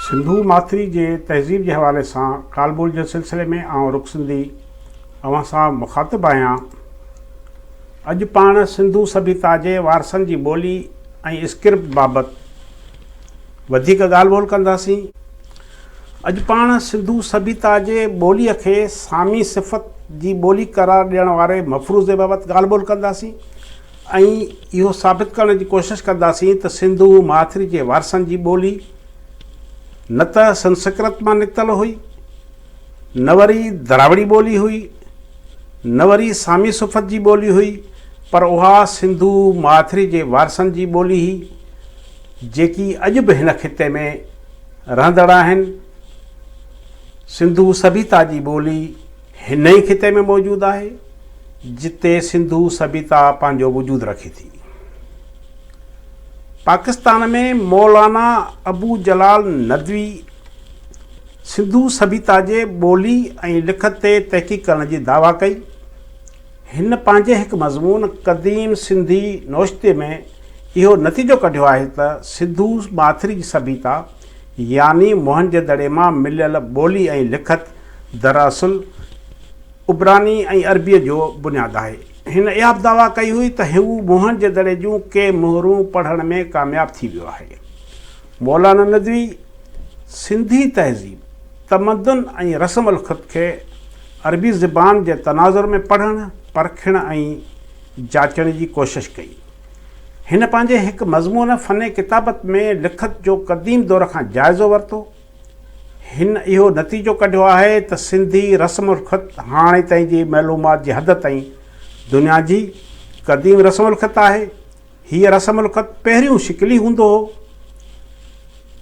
सिंधु माथिरी जे तहज़ीब के हवाले से कालबोल के सिलसिले में रुख सिंधी अवां सां मुखातिब आहियां। अॼु पाण सिंधु सभ्यता के वारसनि की बोली ऐं स्क्रिप्ट बाबत वधीक ॻाल्हि ॿोल कंदासीं। अॼु पाण सिंधु सभ्यता के ॿोलीअ खे सामी सिफ़त की बोली करार ॾियण वारे मफ़रूज़ बाबत ॻाल्हि ॿोल कंदासीं ऐं इहो साबित करण की कोशिश कंदासीं त सिंधु माथिरी के वारसनि की बोली न त संस्कृत में निकतल हुई, न वरी द्राविड़ी बोली हुई, न वरी सामी सिफ़त की बोली हुई, पर उहा सिंधु माथिरी के वारसनि की बोली ही जेकी अॼु भी हिन खिते में रहंदड़ आहिनि। सिंधु सभ्यता की बोली हिन ही खिते में मौजूद है जिते सिंधु सभ्यता पंहिंजो वजूद रखे थी। पाकिस्तान में मौलाना अबू जलाल नदवी सिंधु सभ्यता के बोली ऐं लिखत ते तहक़ीक़ करण की दावा कई। हिन पंहिंजे हिकु मज़मून क़दीम सिंधी नोश्ते में इहो नतीजो कढियो आहे त सिंधु माथिरी की सभ्यता यानी मोहनजोदड़ो मां मिलियल बोली ऐं लिखत दरअसल उबरानी ऐं अरबी जो बुनियाद है। हिन इहा दावा कई हुई त हू मोहनजोदड़ो जूं के मोहरूं पढ़ण में कामयाब थी वियो है। मौलाना नदवी सिंधी तहज़ीब, तमदन ऐं रस्म ख़ुद के अरबी ज़बान के तनाज़ुर में पढ़ण, परखण ऐं जाचण की कोशिश कई। हिन पंहिंजे हिकु मज़मून फ़न किताबत में लिखत जो क़दीम दौर का जायज़ो वरतो। हिन इहो नतीजो कढियो है त सिंधी रस्म ख़ुद हाणे ताईं जी मालूमात की हद ताईं दुनिया की क़दीम रस्म ख़त है। हीअ रस्म ख़त पहिरियों शिकली हूंदो हो,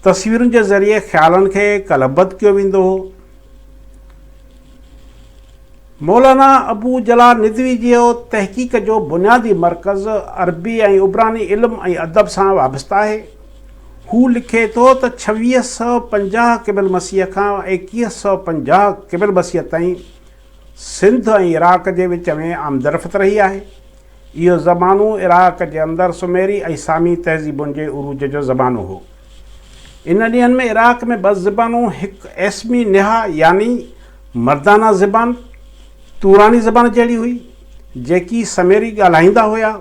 तस्वीरुनि के ज़रिए ख़्यालन के कलबद्ध कियो वेंदो हो। मौलाना अबू जलाल नदवी जो तहक़ीक़ जो बुनियादी मरकज़ अरबी ऐं उबरानी इल्म ऐं अदब से वाबस्ता है। हू लिखे तो 2650 क़िबल मसीह का 2150 क़िबल मसीह ताईं सिंध और इराक के विच में आमदरफ़त रही है। यो ज़मानो इराक के अंदर सुमेरी और सामी तहज़ीबुन के उरूज जो ज़मानो हो। इन ॾींहनि में इराक में बस ज़बानों एक एस्मी निहा यानी मर्दाना ज़बान तूरानी ज़बान जड़ी हुई जेकी समेरी ॻाल्हाईंदा हुआ।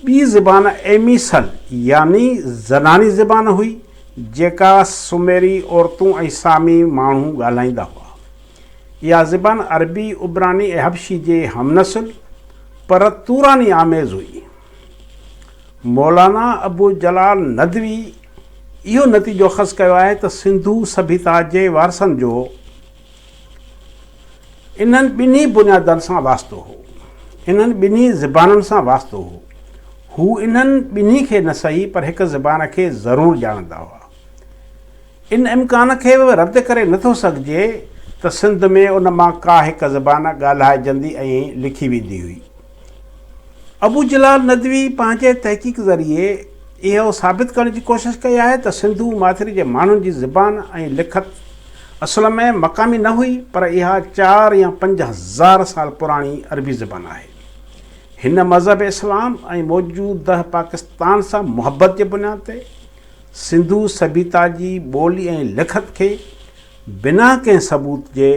बी ज़बान एमीसल यानी ज़नानी ज़बान हुई जेका सुमेरी औरतों और सामी मानू ॻाल्हाईंदा हुआ। यह ज़बान अरबी उबरानी ऐं हबशी के हमनस्ल पर तूरानी आमेज़ हुई। मौलाना अबू जलाल नदवी इहो नतीजो ख़स किया है तो सिंधु सभ्यता के वारसन जो इन्हनि बिन्ही बुनियादनि सां वास्तो हो, इन्हनि बिन्ही ज़बाननि सां वास्तो हो। हू इन्हनि बिन्ही के न सही पर एक ज़बान के ज़रूर जानदा हुआ। इन इम्कान के रद्द करे नथो सघिजे त सिंध में उन मां का एक ज़बान ॻाल्हाइजंदी ऐं लिखी वेंदी हुई। अबू जलाल नदवी पंहिंजे तहक़ीक़ ज़रिए इहो साबित करण की कोशिश कई है त सिंधु माथिरी के माण्हुनि की ज़बान ऐं लिखत असल में मकामी न हुई पर यह 4 या 5 हज़ार साल पुरानी अरबी ज़बान है। हिन मज़हब इस्लाम ऐं मौजूदा पाकिस्तान से मुहब्बत के बुनियाद ते सिंधु सभ्यता की बोली ऐं लिखत के बिना के सबूत के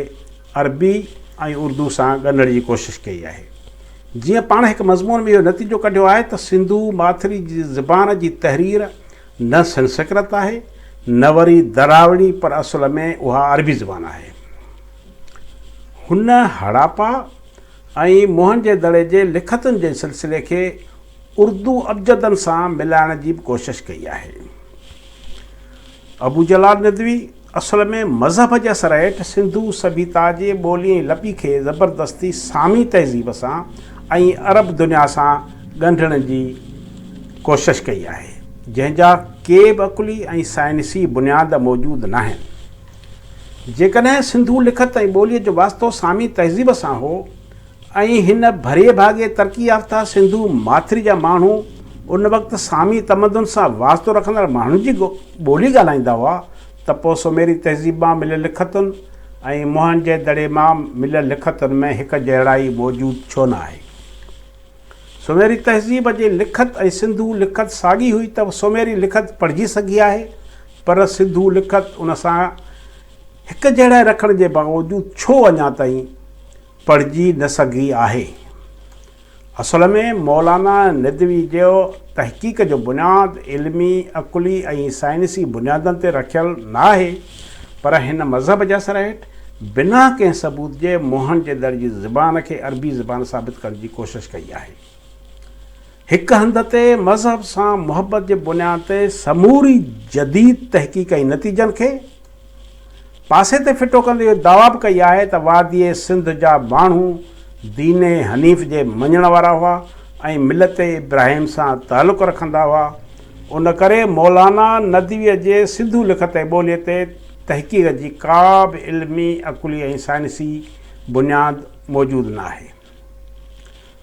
अरबी ऐं उर्दू से ॻंढण की कोशिश कई है। जी पाण एक मज़मून में यो नतीजो कढियो है तो सिंधु माथिरी की ज़बान की तहरीर न संस्कृत है न वरी द्राविड़ी पर असल में वह अरबी ज़बान है। हुन हड़ापा ऐं मोहनजोदड़ो के लिखतन के सिलसिले के उर्दू अबजदन से मिलाइण की कोशिश कई है। अबू जलाल नदवी असल में मज़हब के असर हेठ सिंधु सभ्यता के बोली लपी के ज़बरदस्ती सामी तहज़ीब से ऐं अरब दुनिया से ॻंढण की कोशिश कई है जंहिंजा के बि अकुली ऐं साइंसी बुनियाद मौजूद न आहिनि। जेकॾहिं सिंधु लिखत ऐं बोली जो वास्तो सामी तहज़ीब से हो ऐं हिन भरे भागे तरक्की याफ़्ता सिंधु माथिरी जा माण्हू उन वक्त सामी तमदन से वास्तो रखंदड़ माण्हुनि जी बोली ॻाल्हाईंदा हुआ त पोइ सुमेरी तहज़ीब मां मिलियल लिखतुनि ऐं मोहनजोदड़ो मां मिलियल लिखतुनि में एक जहिड़ाई मौजूद छो न आहे। सुमेरी तहज़ीब के लिखत ऐं सिंधु लिखत साॻी हुई त सुमेरी लिखत पढ़जी सघी है पर सिंधू लिखत उन सां हिक जहिड़ा रखण जे बावजूदु छो अञा ताईं पढ़िजी न सघी आहे। असल में मौलाना नदवी जो तहक़ीक़ जो बुनियादु इल्मी अकुली ऐं साइंसी बुनियादनि ते रखियलु न आहे, पर हिन मज़हब जे असर हेठि बिना कंहिं सबूत जे मोहन जे दर जी ज़बान खे अरबी ज़बान साबित करण जी कोशिशि कई आहे। हिकु हंध ते मज़हब सां मुहबत जे बुनियाद ते समूरी जदीद तहक़ीक़ ऐं नतीजनि खे पासे ते फिटो कंदे इहो दावा बि कई आहे त वादी सिंध जा माण्हू दीन हनीफ़ जे मञण वारा हुआ ऐं मिलत इब्राहिम सां तालुक़ रखंदा हुआ। उन करे मौलाना नदवीअ जे सिंधू लिखत ऐं ॿोलीअ ते तहक़ीक़ जी का बि इल्मी अकुली ऐं साइंसी बुनियाद मौजूदु न आहे।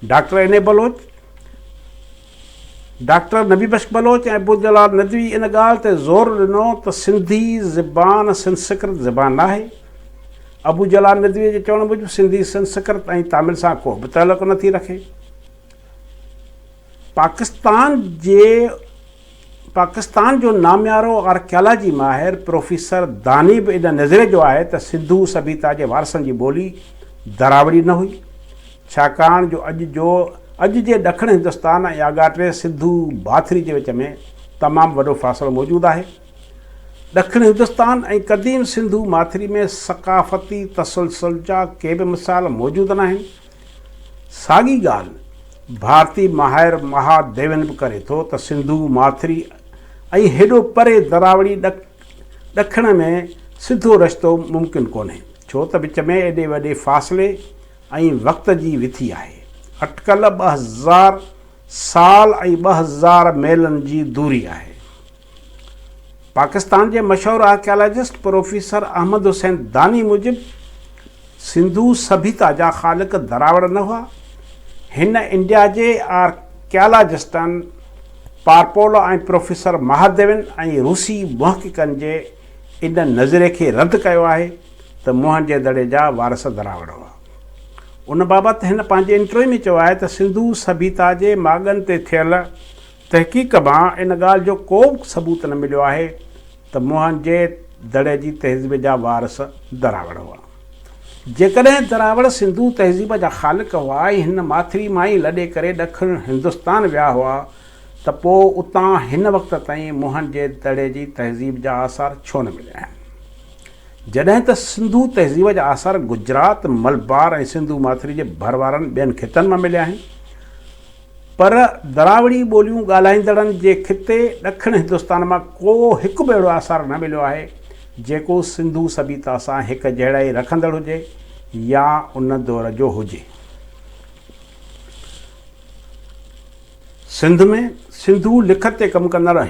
डॉक्टर इने बलोच, डॉक्टर नबी बख्श बलोच ऐं अबू जलाल नदवी इन ॻाल्हि ते ज़ोर ॾिनो त सिंधी ज़बान संस्कृत ज़बान न आहे। अबू जलाल नदवी जे चवण मूजिबि सिंधी संस्कृत ऐं तामिल सां को बि तालुक़ नथी रखे। पाकिस्तान जो नामियारो आर्कियालॉजी माहिर प्रोफेसर दानी बि इन नज़रे जो आहे त सिंधू सभ्यता जे वारसनि जी ॿोली दरावड़ी न हुई, छाकाणि जो अॼु जे ॾखण हिंदुस्तान ऐं आगाटे सिंधू बाथरी जे विच में तमामु वॾो फ़ासिलो मौजूदु आहे। ॾखण हिंदुस्तान ऐं क़दीम सिंधू माथरी में सक़ाफ़ती तसलसल जा के बि मिसाल मौजूदु न आहिनि। साॻी ॻाल्हि भारतीय माहिर महादेवन बि करे थो त सिंधू माथरी ऐं हेॾो परे दरावड़ी ॾखण में सिधो रस्तो मुमकिन कोन्हे, छो त विच में एॾे वॾे फ़ासिले ऐं वक़्त जी विथी आहे। अटकल 2000 साल ऐं 2000 मेलनि जी दूरी आहे। पाकिस्तान जे मशहूरु आर्कियालॉजिस्ट प्रोफेसर अहमद हुसैन दानी मूजिबि सिंधू सभ्यता जा ख़ालिक़ दरावड़ न हुआ। हिन इंडिया जे आर्कियालॉजिस्टनि पारपोलो ऐं प्रोफेसर महादेवन ऐं रूसी मुहक़िक़नि जे इन नज़रे खे रद्द कयो आहे त मोहन जे दड़े जा वारस दरावड़ हुआ। उन बाबति हिन पंहिंजे इंटरव्यू में चयो आहे त सिंधू सभ्यता जे माॻनि ते थियल तहक़ीक़ मां इन ॻाल्हि जो को बि सबूत न मिलियो आहे त मोहन जे दड़े जी तहज़ीब जा वारस दरावड़ हुआ। जेकॾहिं दरावड़ सिंधू तहज़ीब जा ख़ालिक़ हुआ ऐं हिन माथरी मां ई लॾे करे ॾखण हिंदुस्तान विया हुआ त पोइ उतां हिन वक़्त ताईं मोहन जे दड़े जी तहज़ीब जा आसार छो न मिलिया आहिनि। जॾहिं त सिंधू तहज़ीब जा आसार गुजरात, मलबार ऐं सिंधू माथरी जे भर वारनि ॿियनि खितनि मां मिलिया आहिनि, पर दरावड़ी ॿोलियूं ॻाल्हाईंदड़नि जे खिते ॾखण हिंदुस्तान मां को हिकु बि अहिड़ो आसार न मिलियो आहे जेको सिंधू सभ्यता सां हिकु जहिड़ाई रखंदड़ हुजे या उन दौर जो हुजे। सिंध में सिंधू लिखत ते कमु कंदड़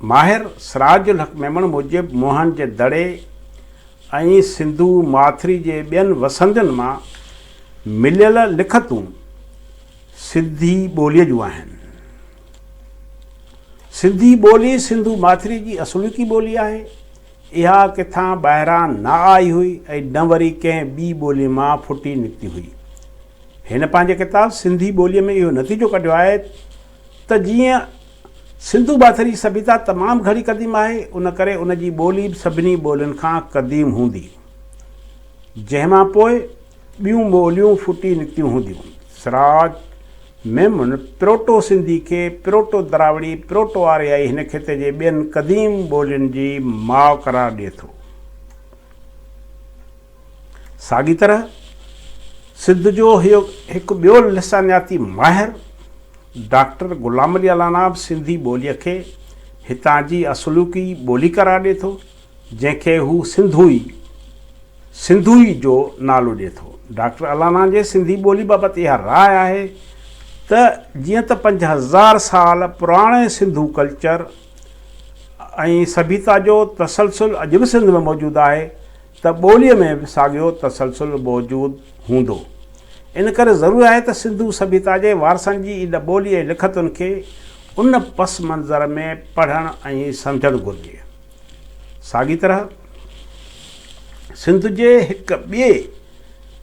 माहिर सिराजुल हक़ मेमण मूजिबि मोहन जे दड़े ऐं सिंधू माथरी जे ॿियनि वसंदनि मां मिलियल लिखतूं सिंधी ॿोलीअ जूं आहिनि। सिंधी ॿोली सिंधू माथरी जी असुलिकी ॿोली आहे। इहा किथां ॿाहिरां न आई हुई ऐं न वरी कंहिं ॿी ॿोली मां फुटी निकिती हुई। हिन पंहिंजे किताब सिंधी ॿोलीअ में इहो नतीजो कढियो आहे त जीअं सिंधू माथरी सभ्यता तमामु घणी क़दीम आहे, उन करे उन जी ॿोली सभिनी ॿोलियुनि खां क़दीम हूंदी, जंहिंमां पोइ ॿियूं ॿोलियूं फुटी निकितियूं हूंदियूं। सिराज मेमन प्रोटो सिंधी खे प्रोटो दरावड़ी, प्रोटो आर्याई हिन खिते जे ॿियनि क़दीम ॿोलियुनि जी माउ करार ॾिए थो। साॻी तरह सिंध जो हिकु ॿियो लिसानियाती माहिर डॉक्टर ग़ुलाम अली अलाना बि सिंधी ॿोलीअ खे हितां जी असुलूकी ॿोली करार ॾिए थो, जंहिंखे हू सिंधुई जो नालो ॾिए थो। डॉक्टर अलाना जे सिंधी ॿोली बाबति इहा राय आहे त जीअं त 5000 साल पुराणे सिंधू कल्चर ऐं सभ्यता जो तसलसल अॼु बि सिंध में मौजूदु आहे त ॿोलीअ में बि साॻियो तसलसल मौजूदु हूंदो। इन करे ज़रूरी आहे त सिंधू सभ्यता जे वारसनि जी इन ॿोली ऐं लिखतुनि खे उन पस मंज़र में पढ़णु ऐं सम्झणु घुरिजे। साॻी तरह सिंध जे हिकु ॿिए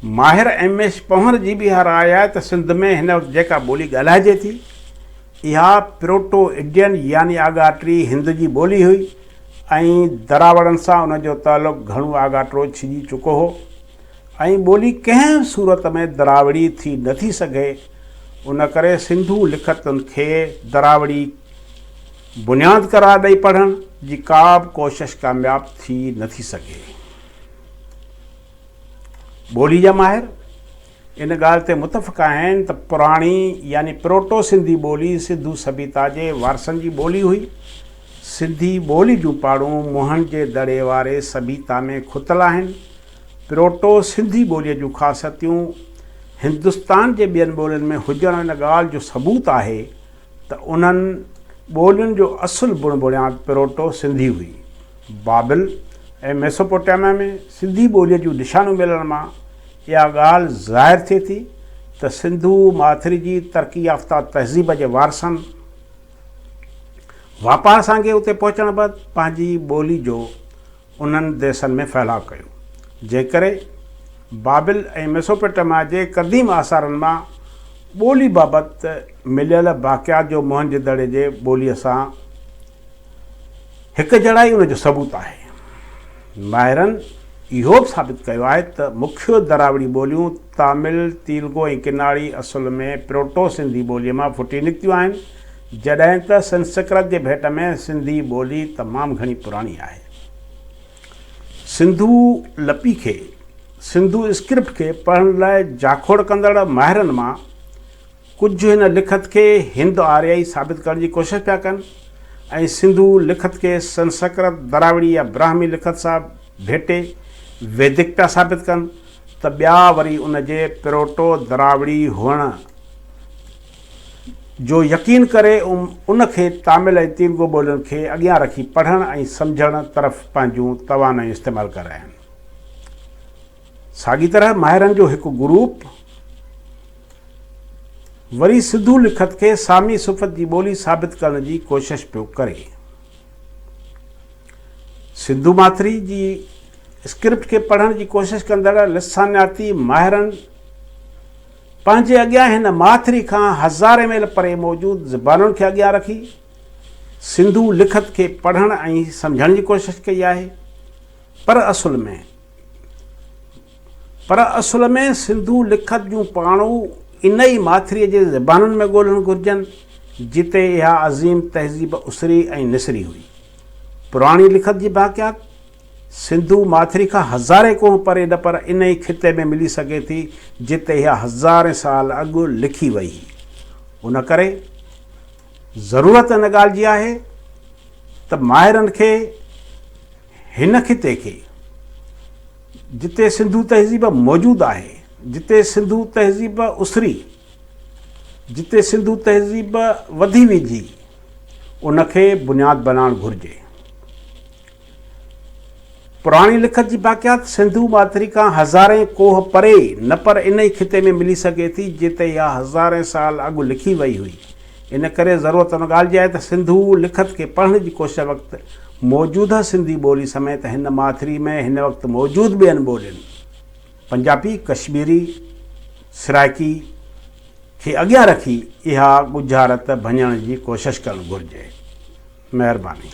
माहिर MS पंवर जी बि इहा राय आहे त सिंध में हिन वक़्तु जेका ॿोली ॻाल्हाइजे थी इहा प्रोटो इंडियन यानी आगाट्री हिंद जी ॿोली हुई ऐं दरावड़नि सां उन जो तालुक़ु घणो आगाटो छिजी चुको हो ऐं ॿोली कंहिं सूरत में दरावड़ी थी नथी सघे। उन करे सिंधू लिखतुनि खे दरावड़ी बुनियादु करार ॾेई पढ़ण जी का बि कोशिशि कामयाबु थी नथी सघे। ॿोली जा माहिर इन ॻाल्हि ते मुतफ़िक़ आहिनि त पुराणी यानी प्रोटो सिंधी ॿोली सिंधू सभ्यता जे वारसनि जी ॿोली हुई। सिंधी ॿोली जूं पाड़ूं मुंहनि जे दड़े वारे सभ्यता में खुतल आहिनि। प्रोटो सिंधी ॿोलीअ जूं ख़ासियतूं हिंदुस्तान जे ॿियनि ॿोलियुनि में हुजण इन ॻाल्हि जो सबूत आहे त उन्हनि ॿोलियुनि जो असुलु बुनियादु प्रोटो सिंधी हुई। बाबिल ऐं मेसोपोटामिया में सिंधी ॿोलीअ जूं निशानियूं मिलण मां इहा ॻाल्हि ज़ाहिर थिए थी त सिंधू माथिरी जी तरक़ी याफ़्ता तहज़ीब जे वारसनि वापार सां खे उते पहुचण बैदि पंहिंजी ॿोली जो उन्हनि देशनि में फैलाउ कयो, जंहिं करे बाबिल ऐं मेसोपोटामिया जे क़दीम आसारनि मां ॿोली बाबति मिलियल वाक़ियात जो मुंहनि जे दड़े जे ॿोलीअ सां हिकु जहिड़ा ई उन जो सबूत आहे। माहिरनि इहो बि साबित कयो आहे त मुख्य दरावड़ी ॿोलियूं तामिल, तेलुगु ऐं किनारी असुल में प्रोटो सिंधी ॿोलीअ मां फुटी निकितियूं आहिनि, जॾहिं त संस्कृत जे भेट में सिंधी ॿोली तमामु घणी पुराणी आहे। सिंधू लिपि खे सिंधू स्क्रिप्ट खे पढ़ण लाइ जाखोड़ कंदड़ माहिरनि मां कुझु हिन लिखत खे हिंद आर्याई साबित करण जी कोशिशि पिया कनि ऐं सिंधू लिखत खे संस्कृत, दरावड़ी या ब्राह्मी लिखत सां भेटे वैदिक पिया साबित कनि त ॿिया वरी उन जे प्रोटो दरावड़ी हुअण जो यकीन करे उन खे तामिल ऐं तेलुगु ॿोलियुनि खे अॻियां रखी पढ़ण ऐं सम्झण तरफ़ पंहिंजूं तवानायूं इस्तेमालु करे आहिनि। साॻी तरह माहिरनि जो हिकु ग्रुप वरी सिंधू लिखत खे सामी सुफ़त जी ॿोली साबित करण जी कोशिशि पियो करे। सिंधू माथिरी जी स्क्रिप्ट खे पढ़ण जी कोशिशि कंदड़ लिसानियाती माहिरनि पंहिंजे अॻियां हिन माथिरी खां हज़ारे मेल परे मौजूदु ज़बानुनि खे अॻियां रखी सिंधू लिखत खे पढ़ण ऐं सम्झण जी कोशिशि कई आहे। पर असुल में सिंधू लिखत जूं पाणूं इन ई माथिरीअ जे ज़बानुनि में ॻोल्हणु घुरिजनि जिते इहा अज़ीम तहज़ीब उसरी ऐं निसरी हुई। पुराणी लिखत जी वाक़ियात सिंधू माथिरी खां हज़ारे कोह परे न पर इन ई खिते में मिली सघे थी जिते इहा हज़ारे साल अॻु लिखी वई। उन करे ज़रूरत इन ॻाल्हि जी आहे त माहिरनि खे हिन खिते खे जिते सिंधू तहज़ीब मौजूदु आहे, जिते सिंधू तहज़ीब उसरी, जिते सिंधू तहज़ीब वधी वेझी, उन खे बुनियादु बनाइणु घुरिजे। पुराणी लिखत जी वाक़ियात सिंधू माथिरी खां हज़ारे कोह परे न पर इन ई खिते में मिली सघे थी जिते इहा हज़ारे साल अॻु लिखी वई हुई। इन करे ज़रूरत उन ॻाल्हि जी आहे त सिंधू लिखत खे पढ़ण जी कोशिशि वक़्तु मौजूदा सिंधी ॿोली समेत हिन माथिरी में हिन वक़्तु मौजूदु ॿियनि ॿोलियुनि पंजाबी, कश्मीरी, सराइकी खे अॻियां रखी इहा गुज़ारत भञण जी कोशिशि करणु घुरिजे। महिरबानी।